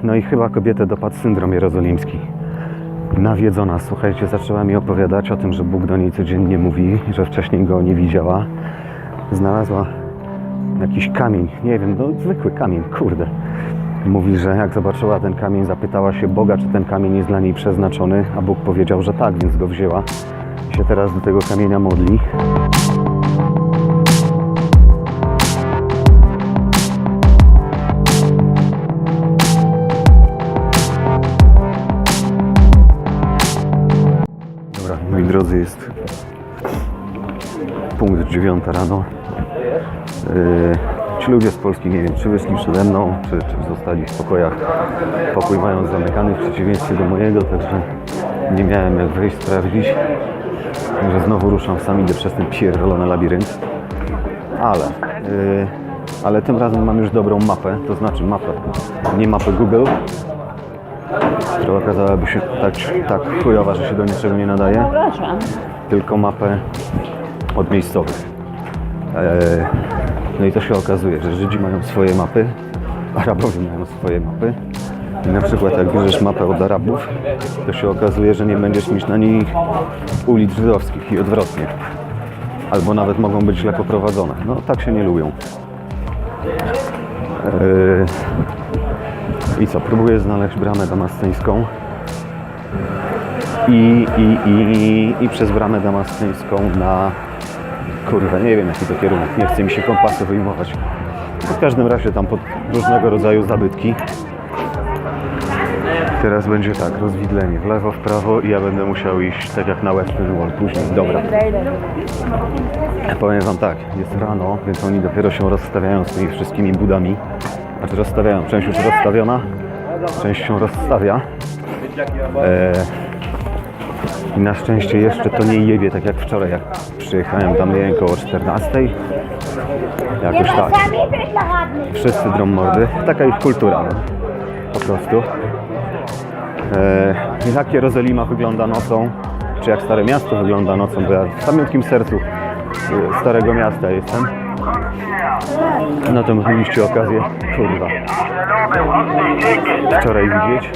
No i chyba kobietę dopadł syndrom jerozolimski. Nawiedzona, słuchajcie, zaczęła mi opowiadać o tym, że Bóg do niej codziennie mówi, że wcześniej go nie widziała. Znalazła jakiś kamień, nie wiem, no zwykły kamień, kurde. Mówi, że jak zobaczyła ten kamień, zapytała się Boga, czy ten kamień jest dla niej przeznaczony, a Bóg powiedział, że tak, więc go wzięła. I się teraz do tego kamienia modli. Dobra, moi drodzy, jest punkt 9 rano. Ci ludzie z Polski, nie wiem, czy wyszli przede mną, czy zostali w pokojach. Pokój mają zamykany w przeciwieństwie do mojego, także nie miałem jak wejść, sprawdzić. Także znowu ruszam sam, idę przez ten pierdolony labirynt. Ale tym razem mam już dobrą mapę, to znaczy mapę, nie mapę Google, która okazałaby się tak chujowa, że się do niczego nie nadaje, tylko mapę od miejscowych. No i to się okazuje, że Żydzi mają swoje mapy, Arabowie mają swoje mapy. I na przykład jak bierzesz mapę od Arabów, to się okazuje, że nie będziesz mieć na niej ulic żydowskich i odwrotnie. Albo nawet mogą być źle poprowadzone. No tak się nie lubią. I co? Próbuję znaleźć bramę damasceńską. I przez bramę damasceńską na... Kurwa, nie wiem jaki to kierunek, nie chce mi się kompasu wyjmować. W każdym razie tam pod różnego rodzaju zabytki. Teraz będzie tak, rozwidlenie w lewo, w prawo i ja będę musiał iść tak jak na Western Wall później. Dobra. Powiem wam tak, jest rano, więc oni dopiero się rozstawiają z tymi wszystkimi budami. Znaczy rozstawiają, część już rozstawiona, część się rozstawia. I na szczęście jeszcze to nie jebie tak jak wczoraj, jak przyjechałem tam, nie wiem, koło 14. Jakoś tak. Wszyscy drą mordy. Taka ich kultura, no. Po prostu. Jak Jerozolima wygląda nocą, czy jak Stare Miasto wygląda nocą, bo ja w samiutkim sercu Starego Miasta jestem. No to mieliście okazję, kurwa, wczoraj widzieć.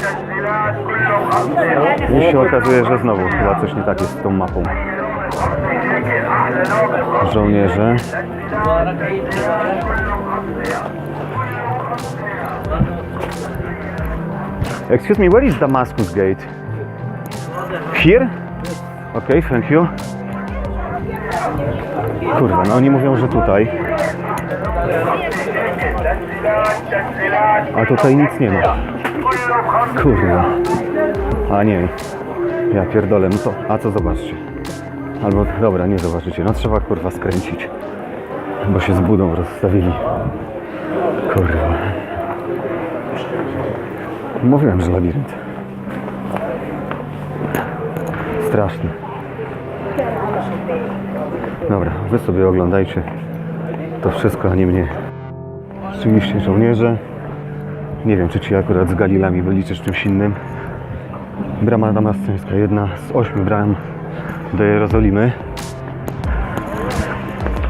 I się okazuje, że znowu chyba coś nie tak jest z tą mapą. Żołnierze. Excuse me, where is Damascus Gate? Here? Okay, thank you. Kurwa, no oni mówią, że tutaj. A tutaj nic nie ma. Kurwa. A nie. Ja pierdolę, no to... A co zobaczcie? Albo, dobra, nie zobaczycie. No trzeba kurwa skręcić. Bo się z budą rozstawili. Kurwa. Mówiłem, że labirynt. Straszny. Dobra, wy sobie oglądajcie to wszystko, a nie mnie. Rzeczywiście żołnierze. Nie wiem, czy ci akurat z Galilami byli, czy z czymś innym. Brama damasceńska, jedna z 8 bram do Jerozolimy.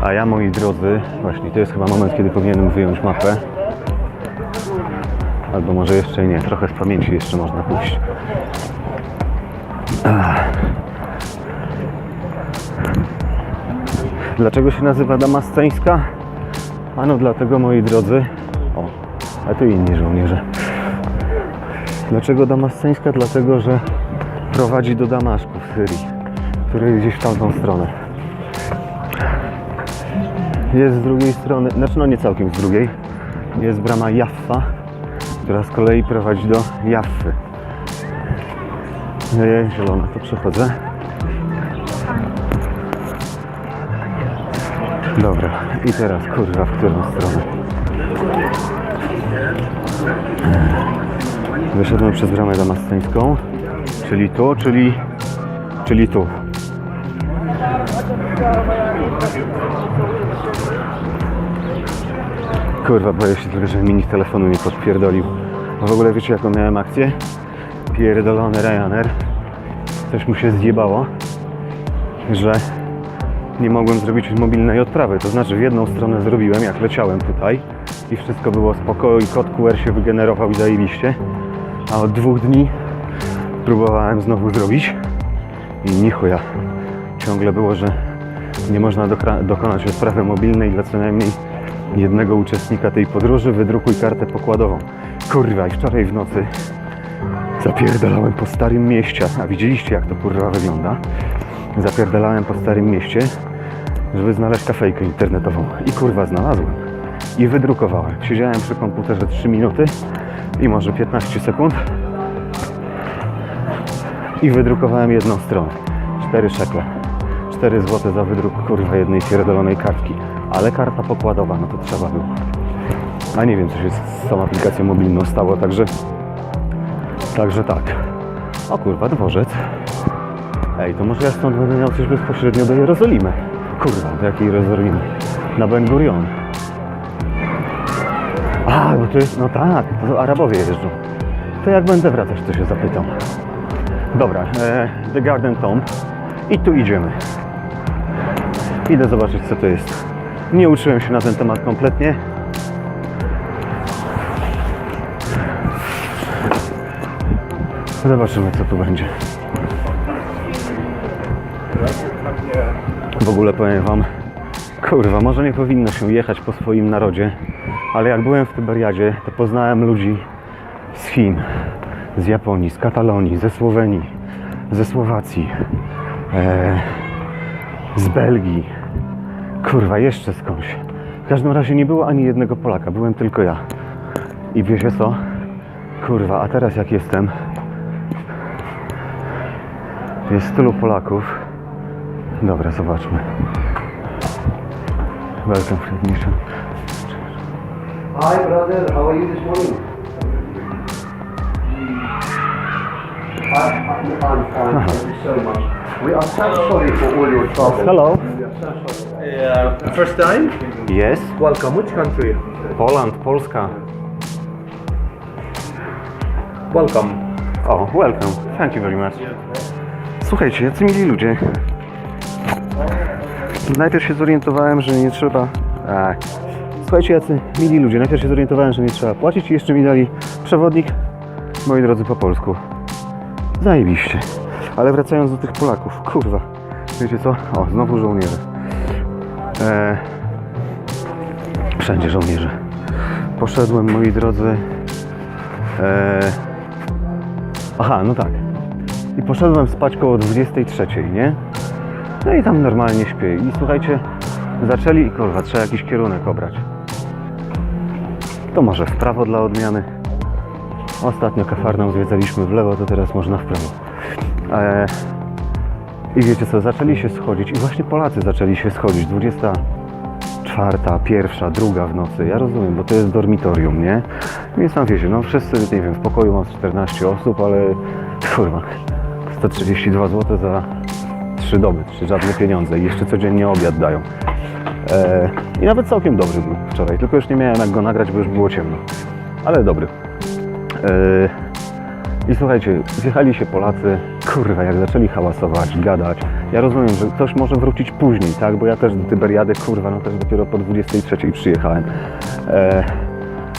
A ja, moi drodzy, właśnie to jest chyba moment, kiedy powinienem wyjąć mapę. Albo może jeszcze nie, trochę z pamięci jeszcze można pójść. Dlaczego się nazywa damasceńska? Ano dlatego, moi drodzy... O, a tu inni żołnierze. Dlaczego damasceńska? Dlatego, że prowadzi do Damaszku w Syrii, który jest gdzieś w tamtą stronę. Jest z drugiej strony, znaczy no nie całkiem z drugiej, jest brama Jaffa, która z kolei prowadzi do Jaffy. Zielona, to przechodzę. Dobra, i teraz kurwa, w którą stronę? Wyszedłem przez bramę damasceńską, czyli tu, czyli tu. Kurwa, boję się tylko, że mi nikt telefonu nie podpierdolił. A w ogóle wiecie jaką miałem akcję? Pierdolony Ryanair. Coś mu się zjebało, że nie mogłem zrobić mobilnej odprawy. To znaczy w jedną stronę zrobiłem, jak leciałem tutaj i wszystko było spoko i kod QR się wygenerował i zajebiście. A od 2 dni próbowałem znowu zrobić i ni chuja. Ciągle było, że nie można dokonać rozprawy mobilnej dla co najmniej jednego uczestnika tej podróży. Wydrukuj kartę pokładową. Kurwa, i wczoraj w nocy zapierdalałem po Starym Mieście. A widzieliście, jak to kurwa wygląda? Zapierdalałem po Starym Mieście, żeby znaleźć kafejkę internetową. I kurwa znalazłem. I wydrukowałem. Siedziałem przy komputerze 3 minuty i może 15 sekund. I wydrukowałem jedną stronę. 4 szekle. 4 zł za wydruk kurwa jednej pierdolonej kartki. Ale karta pokładowa, no to trzeba było. A nie wiem, co się z tą aplikacją mobilną stało, także tak. O kurwa, dworzec. Ej, to może ja stąd będę miał coś bezpośrednio do Jerozolimy. Kurwa, do jakiej Jerozolimy? Na Ben Gurion. A, bo to jest, no tak, to Arabowie jeżdżą. To jak będę wracać, to się zapytam. Dobra, The Garden Tomb. I tu idziemy. Idę zobaczyć, co to jest. Nie uczyłem się na ten temat kompletnie. Zobaczymy, co tu będzie. W ogóle powiem wam, kurwa, może nie powinno się jechać po swoim narodzie, ale jak byłem w Tyberiadzie, to poznałem ludzi z Chin, z Japonii, z Katalonii, ze Słowenii, ze Słowacji, z Belgii, kurwa, jeszcze skądś. W każdym razie nie było ani jednego Polaka, byłem tylko ja. I wiecie co? Kurwa, a teraz jak jestem, jest tylu Polaków. Dobra, zobaczmy. Welcome, Frednisha. Hi brother, how are you this morning? I'm fine, thank you so much. We are so sorry for all your trouble. Hello. We are so sorry. First time? Yes. Welcome, which country? Poland, Polska. Welcome. O, welcome. Thank you very much. Słuchajcie, jacy mili ludzie. Najpierw się zorientowałem, że nie trzeba... Słuchajcie, jacy mili ludzie. Najpierw się zorientowałem, że nie trzeba płacić i jeszcze mi dali przewodnik, moi drodzy, po polsku. Zajebiście. Ale wracając do tych Polaków, kurwa. Wiecie co? O, znowu żołnierze. Wszędzie żołnierze. Poszedłem, moi drodzy... Aha, no tak. I poszedłem spać koło 23, nie? No i tam normalnie śpię. I słuchajcie, zaczęli i kurwa, trzeba jakiś kierunek obrać. To może w prawo dla odmiany. Ostatnio Kafarnaum zwiedzaliśmy w lewo, to teraz można w prawo. I wiecie co, zaczęli się schodzić i właśnie Polacy zaczęli się schodzić. 24, 1, 2 w nocy. Ja rozumiem, bo to jest dormitorium, nie? Więc tam wiecie, no wszyscy, nie wiem, w pokoju mam 14 osób, ale kurwa, 132 zł za 3 doby, czy żadne pieniądze i jeszcze codziennie obiad dają. I nawet całkiem dobry był wczoraj, tylko już nie miałem jak go nagrać, bo już było ciemno. Ale dobry. I słuchajcie, zjechali się Polacy, kurwa, jak zaczęli hałasować, gadać. Ja rozumiem, że ktoś może wrócić później, tak? Bo ja też do Tyberiady, kurwa, no też dopiero po 23 przyjechałem.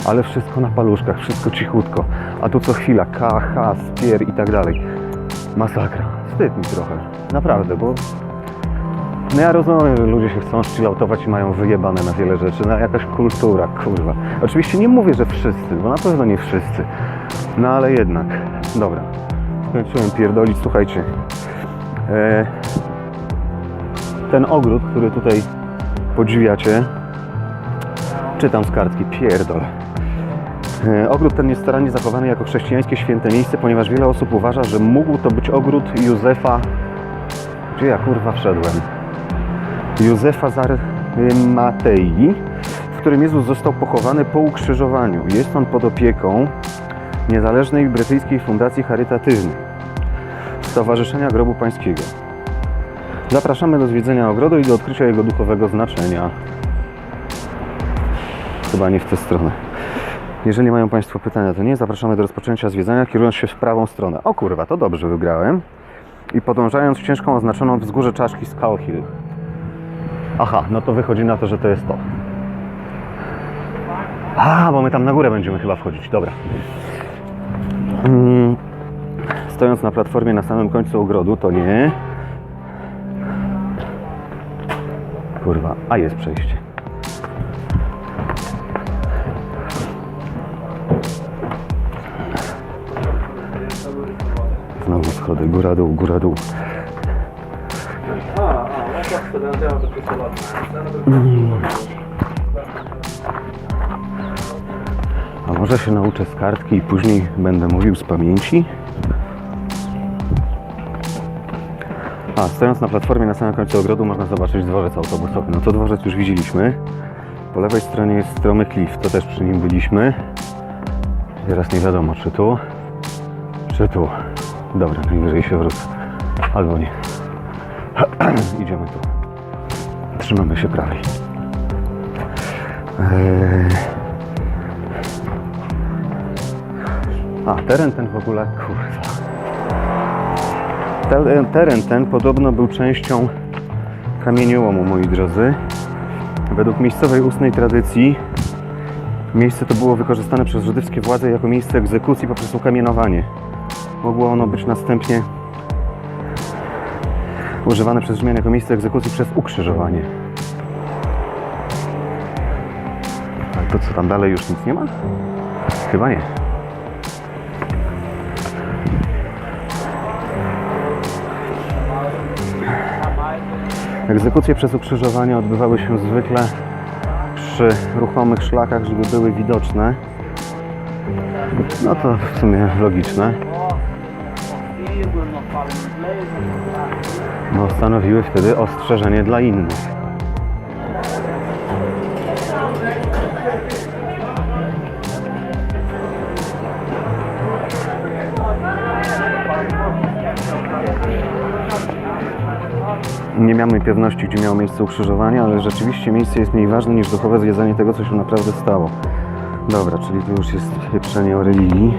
Ale wszystko na paluszkach, wszystko cichutko. A tu co chwila, KH, spier i tak dalej. Masakra. Wstyd mi trochę. Naprawdę, bo... No ja rozumiem, że ludzie się chcą chilloutować i mają wyjebane na wiele rzeczy. No jakaś kultura, kurwa. Oczywiście nie mówię, że wszyscy, bo na pewno nie wszyscy. No ale jednak. Dobra. Skończyłem pierdolić. Słuchajcie. Ten ogród, który tutaj podziwiacie, czytam z kartki, pierdol. Ogród ten jest starannie zachowany jako chrześcijańskie święte miejsce, ponieważ wiele osób uważa, że mógł to być ogród Józefa... Gdzie ja kurwa wszedłem? Józefa z Arymatei, w którym Jezus został pochowany po ukrzyżowaniu. Jest on pod opieką niezależnej brytyjskiej fundacji charytatywnej Stowarzyszenia Grobu Pańskiego. Zapraszamy do zwiedzenia ogrodu i do odkrycia jego duchowego znaczenia. Chyba nie w tę stronę. Jeżeli mają Państwo pytania, to nie. Zapraszamy do rozpoczęcia zwiedzania, kierując się w prawą stronę. O kurwa, to dobrze wygrałem. I podążając ścieżką oznaczoną wzgórze czaszki Skull Hill. Aha, no to wychodzi na to, że to jest to. A, bo my tam na górę będziemy chyba wchodzić. Dobra. Stojąc na platformie na samym końcu ogrodu, to nie. Kurwa, a jest przejście. Znowu schody, góra dół, góra dół. A może się nauczę z kartki i później będę mówił z pamięci? A, stojąc na platformie na samym końcu ogrodu można zobaczyć dworzec autobusowy. No to dworzec już widzieliśmy. Po lewej stronie jest stromy klif, to też przy nim byliśmy. Teraz nie wiadomo, czy tu, czy tu. Dobra, najwyżej się wrócę. Albo nie. Idziemy tu. Trzymamy się prawej. A, teren ten w ogóle, kurwa. Teren ten podobno był częścią kamieniołomu, moi drodzy. Według miejscowej ustnej tradycji miejsce to było wykorzystane przez żydowskie władze jako miejsce egzekucji poprzez ukamienowanie. Mogło ono być następnie używane przez Rzymian jako miejsce egzekucji przez ukrzyżowanie. A to co tam dalej już nic nie ma? Chyba nie. Egzekucje przez ukrzyżowanie odbywały się zwykle przy ruchomych szlakach, żeby były widoczne. No to w sumie logiczne. Bo stanowiły wtedy ostrzeżenie dla innych. Nie mamy pewności, gdzie miało miejsce ukrzyżowanie, ale rzeczywiście miejsce jest mniej ważne niż duchowe zwiedzanie tego, co się naprawdę stało. Dobra, czyli tu już jest pieprzenie o religii.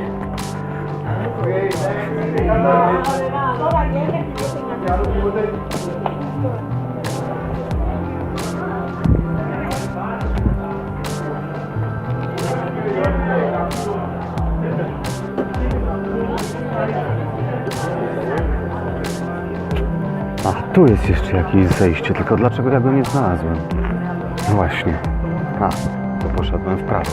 A, tu jest jeszcze jakieś zejście, tylko dlaczego ja go nie znalazłem? Właśnie. A, to poszedłem w prawo.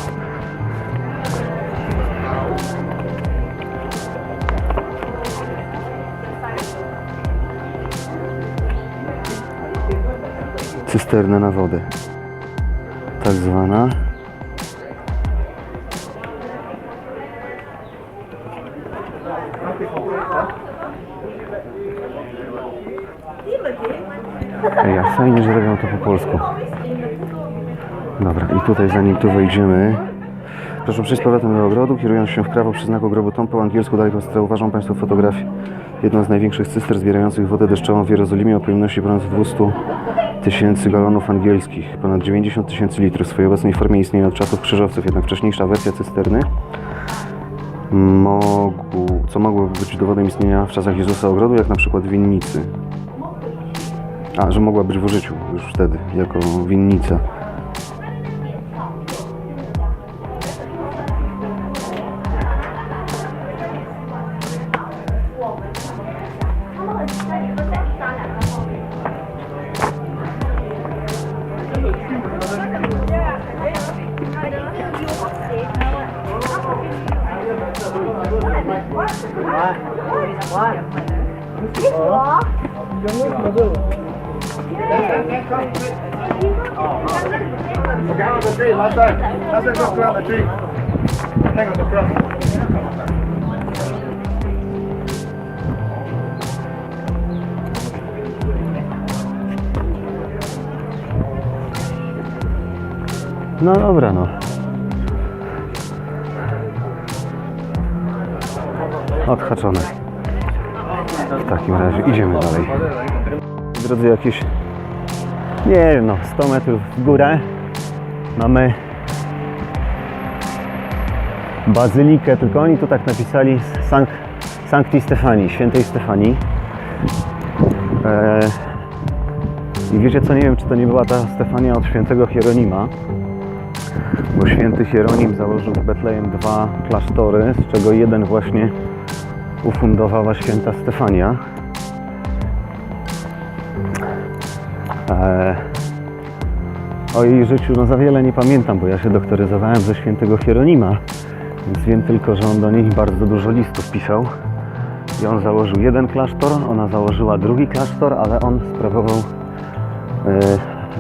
Cysterna na wodę. Tak zwana. Ja fajnie, że robią to po polsku. Dobra, i tutaj zanim tu wejdziemy, proszę przejść z powrotem do ogrodu, kierując się w prawo przy znaku grobu Tom, po angielsku dalej zauważą Państwo fotografię. Jedną z największych cyster zbierających wodę deszczową w Jerozolimie o pojemności ponad 200 000 galonów angielskich, ponad 90 000 litrów. W swojej obecnej formie istnieje od czasów krzyżowców, jednak wcześniejsza wersja cysterny, co mogło być dowodem istnienia w czasach Jezusa ogrodu, jak na przykład winnicy. A, że mogła być w użyciu już wtedy, jako winnica. No dobra, no. Odhaczone. W takim razie idziemy dalej. Drodzy, jakieś, nie wiem, no 100 metrów w górę mamy bazylikę, tylko oni tu tak napisali Sancti Stefani, Świętej Stefanii. I wiecie co, nie wiem, czy to nie była ta Stefania od świętego Hieronima, Bo święty Hieronim założył w Betlejem 2 klasztory, z czego jeden właśnie ufundowała święta Stefania. O jej życiu za wiele nie pamiętam, bo ja się doktoryzowałem ze świętego Hieronima, więc wiem tylko, że on do niej bardzo dużo listów pisał. I on założył jeden klasztor, ona założyła drugi klasztor, ale on sprawował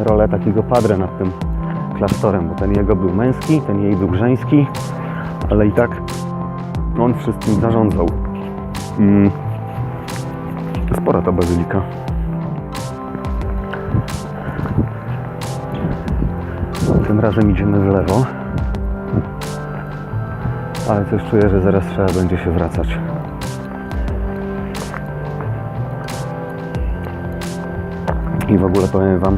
rolę takiego padre nad tym klasztorem, bo ten jego był męski, ten jej był żeński, ale i tak on wszystkim zarządzał. Spora ta bazylika. Tym razem idziemy w lewo, ale coś czuję, że zaraz trzeba będzie się wracać. I w ogóle powiem Wam,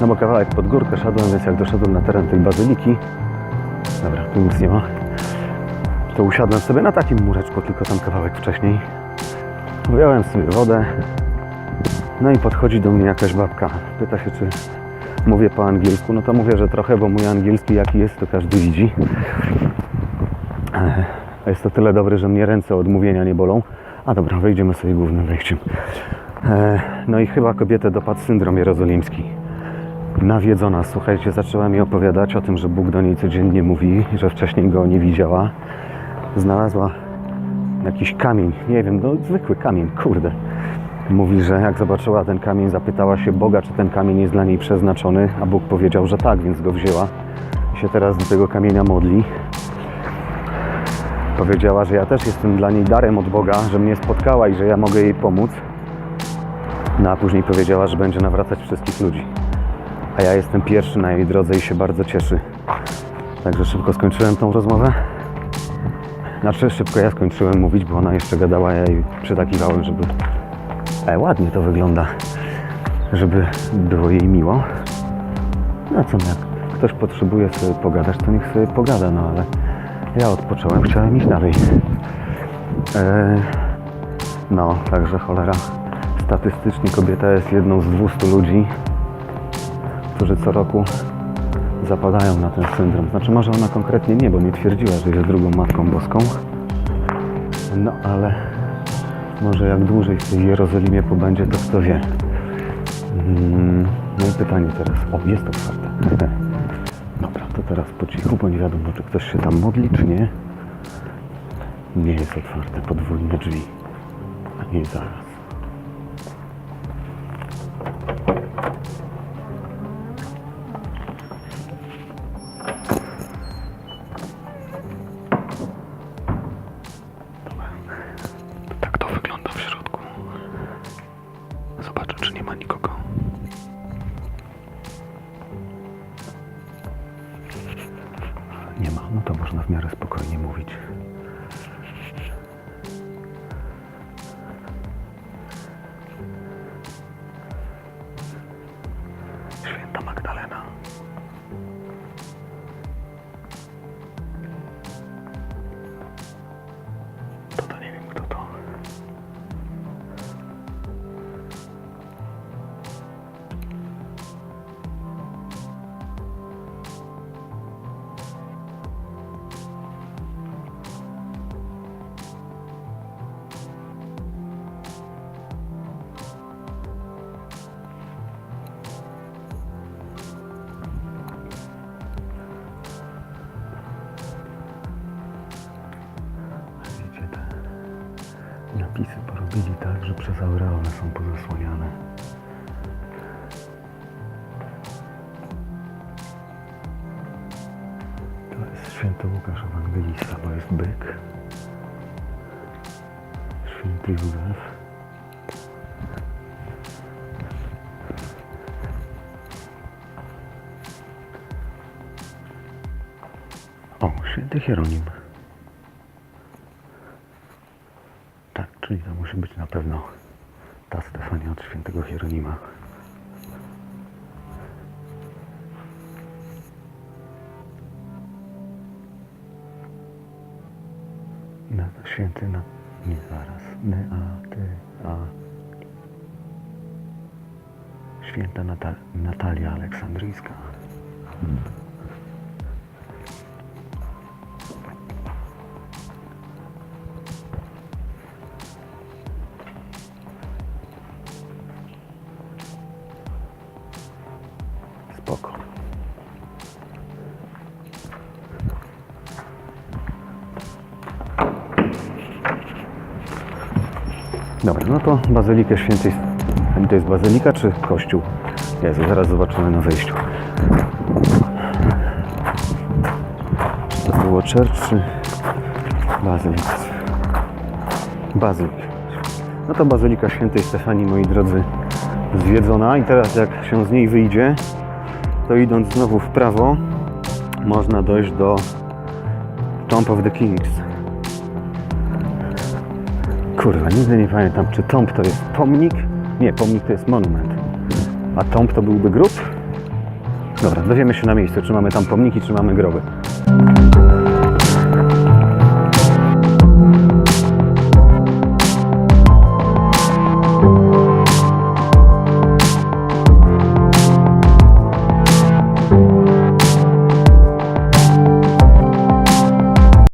no bo kawałek pod górkę szedłem, więc jak doszedłem na teren tej bazyliki, dobra, tu nic nie ma, to usiadłem sobie na takim mureczku, tylko tam kawałek wcześniej. Wyjąłem sobie wodę, no i podchodzi do mnie jakaś babka. Pyta się, czy mówię po angielsku. No to mówię, że trochę, bo mój angielski jaki jest, to każdy widzi. A jest to tyle dobry, że mnie ręce od mówienia nie bolą. A dobra, wejdziemy sobie głównym wejściem. No i chyba kobietę dopadł syndrom jerozolimski. Nawiedzona, słuchajcie, zaczęła mi opowiadać o tym, że Bóg do niej codziennie mówi, że wcześniej go nie widziała. Znalazła jakiś kamień, nie wiem, no zwykły kamień, kurde. Mówi, że jak zobaczyła ten kamień, zapytała się Boga, czy ten kamień jest dla niej przeznaczony, a Bóg powiedział, że tak, więc go wzięła i się teraz do tego kamienia modli. Powiedziała, że ja też jestem dla niej darem od Boga, że mnie spotkała i że ja mogę jej pomóc. No a później powiedziała, że będzie nawracać wszystkich ludzi. A ja jestem pierwszy na jej drodze i się bardzo cieszy. Także szybko skończyłem tą rozmowę. Znaczy szybko ja skończyłem mówić, bo ona jeszcze gadała, ja jej przytakiwałem, żeby... ładnie to wygląda, żeby było jej miło. No co, jak ktoś potrzebuje sobie pogadać, to niech sobie pogada, no ale ja odpocząłem, chciałem iść dalej. No, także cholera, statystycznie kobieta jest jedną z 200 ludzi, którzy co roku zapadają na ten syndrom. Znaczy może ona konkretnie nie, bo nie twierdziła, że jest drugą Matką Boską. No ale może jak dłużej w tej Jerozolimie pobędzie, to kto wie. No i pytanie teraz. O, jest otwarte. Dobra, to teraz po cichu, bo nie wiadomo, czy ktoś się tam modli, czy nie. Nie jest otwarte, podwójne drzwi. A nie zaraz. Tak to wygląda w środku. Zobaczę, czy nie ma nikogo. Nie ma, no to można w miarę spokojnie mówić. Święta Magdalena. To nie wiem, kto to. Widzicie, te napisy porobili tak, że przez aureole są pozasłaniane. To jest święty Łukasz Ewangelista, bo jest byk. Święty Józef. O, święty Hieronim. Tak, czyli to musi być na pewno ta Stefania od świętego Hieronima. No, święty na... nie zaraz. Święta Natalia Aleksandryjska. Spoko. Dobra, no to Bazylikę Świętej... To jest bazylika czy kościół? Jezu, zaraz zobaczymy na wejściu. Czy to było church czy bazylik? Bazylik. No to Bazylika Świętej Stefanii, moi drodzy, zwiedzona. I teraz jak się z niej wyjdzie, to idąc znowu w prawo, można dojść do Tomb of the Kings. Kurwa, nigdy nie pamiętam, czy tomb to jest pomnik? Nie, pomnik to jest monument. A tomb to byłby grób? Dobra, dowiemy się na miejscu, czy mamy tam pomniki, czy mamy groby.